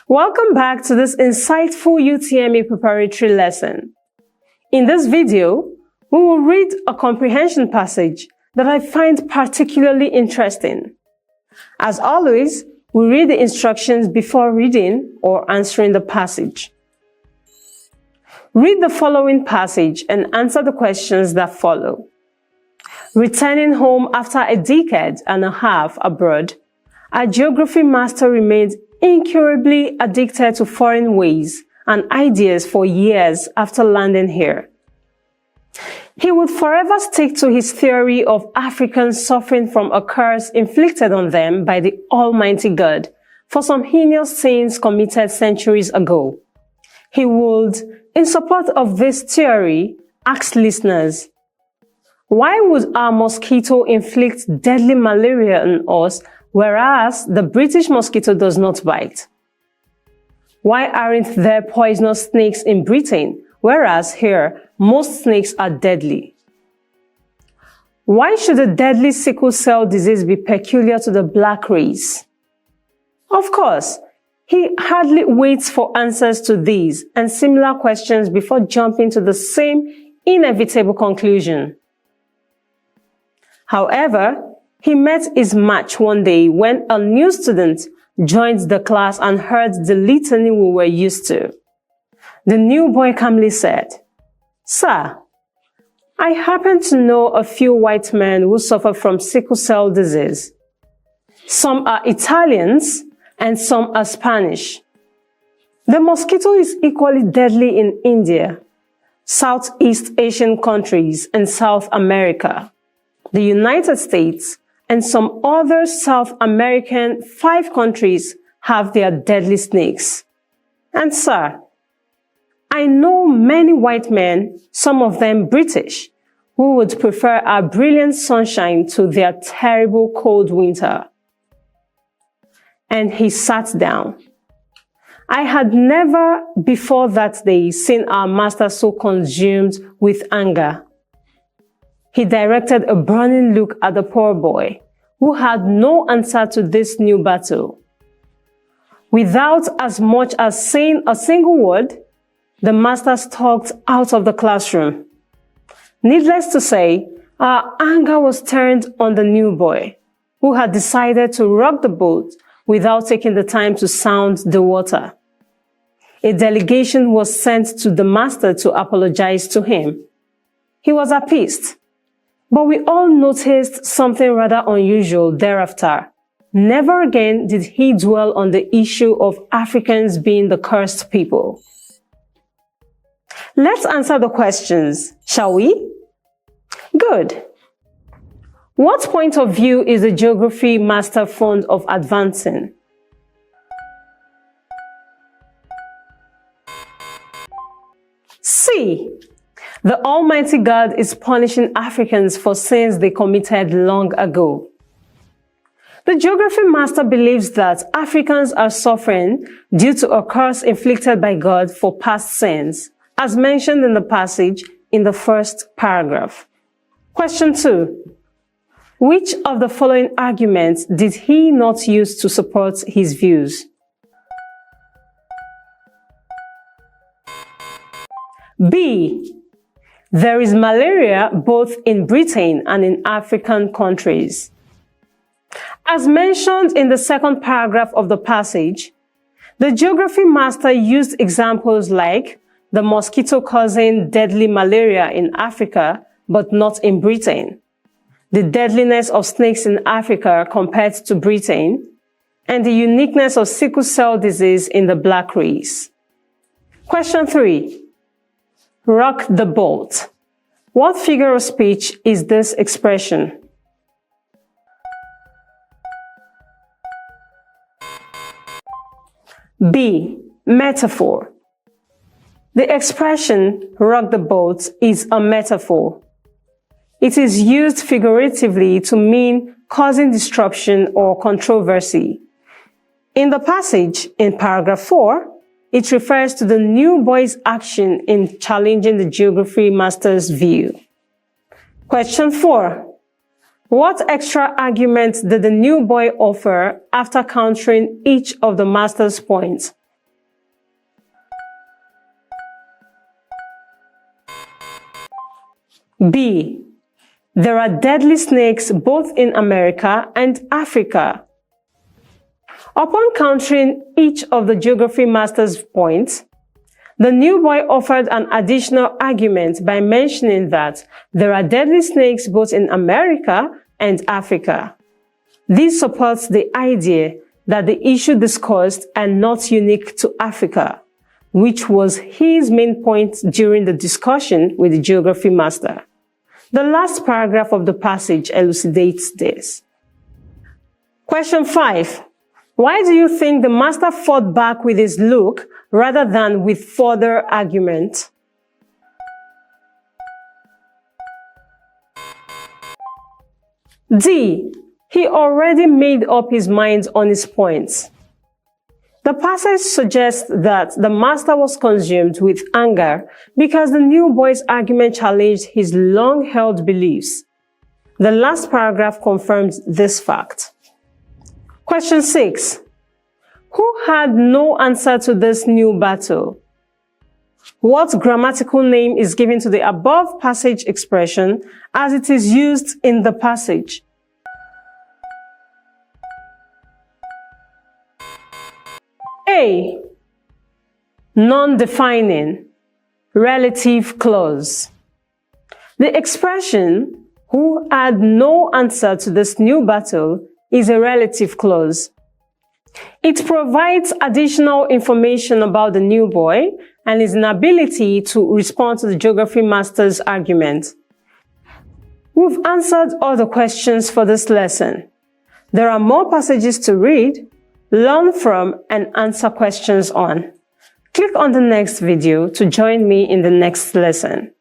Welcome back to this insightful UTME preparatory lesson. In this video, we will read a comprehension passage that I find particularly interesting. As always, we read the instructions before reading or answering the passage. Read the following passage and answer the questions that follow. Returning home after a decade and a half abroad, our geography master remained incurably addicted to foreign ways and ideas for years after landing here. He would forever stick to his theory of Africans suffering from a curse inflicted on them by the Almighty God for some heinous sins committed centuries ago. He would, in support of this theory, ask listeners, why would our mosquito inflict deadly malaria on us, whereas the British mosquito does not bite? Why aren't there poisonous snakes in Britain, whereas here most snakes are deadly? Why should the deadly sickle cell disease be peculiar to the black race? Of course, he hardly waits for answers to these and similar questions before jumping to the same inevitable conclusion. However, he met his match one day when a new student joined the class and heard the litany we were used to. The new boy calmly said, "Sir, I happen to know a few white men who suffer from sickle cell disease. Some are Italians and some are Spanish. The mosquito is equally deadly in India, Southeast Asian countries, and South America, the United States, and some other South American 5 countries have their deadly snakes. And sir, I know many white men, some of them British, who would prefer our brilliant sunshine to their terrible cold winter." And he sat down. I had never before that day seen our master so consumed with anger. He directed a burning look at the poor boy, who had no answer to this new battle. Without as much as saying a single word, the master stalked out of the classroom. Needless to say, our anger was turned on the new boy, who had decided to rock the boat without taking the time to sound the water. A delegation was sent to the master to apologize to him. He was appeased. But we all noticed something rather unusual thereafter. Never again did he dwell on the issue of Africans being the cursed people. Let's answer the questions, shall we? Good. What point of view is the geography master fond of advancing? C. The Almighty God is punishing Africans for sins they committed long ago. The geography master believes that Africans are suffering due to a curse inflicted by God for past sins, as mentioned in the passage in the first paragraph. Question 2. Which of the following arguments did he not use to support his views? B. There is malaria both in Britain and in African countries. As mentioned in the second paragraph of the passage, the geography master used examples like the mosquito causing deadly malaria in Africa but not in Britain, the deadliness of snakes in Africa compared to Britain, and the uniqueness of sickle cell disease in the black race. Question 3. Rock the boat. What figure of speech is this expression? B. Metaphor. The expression rock the boat is a metaphor. It is used figuratively to mean causing disruption or controversy. In the passage in paragraph 4, it refers to the new boy's action in challenging the geography master's view. Question 4. What extra arguments did the new boy offer after countering each of the master's points B. There are deadly snakes both in America and Africa. Upon countering each of the geography master's points, the new boy offered an additional argument by mentioning that there are deadly snakes both in America and Africa. This supports the idea that the issue discussed are not unique to Africa, which was his main point during the discussion with the geography master. The last paragraph of the passage elucidates this. Question 5. Why do you think the master fought back with his look rather than with further argument? D. He already made up his mind on his points. The passage suggests that the master was consumed with anger because the new boy's argument challenged his long-held beliefs. The last paragraph confirms this fact. Question 6. Who had no answer to this new battle? What grammatical name is given to the above passage expression as it is used in the passage? A. Non-defining, relative clause. The expression, who had no answer to this new battle, is a relative clause. It provides additional information about the new boy and his inability to respond to the geography master's argument. We've answered all the questions for this lesson. There are more passages to read, learn from, and answer questions on. Click on the next video to join me in the next lesson.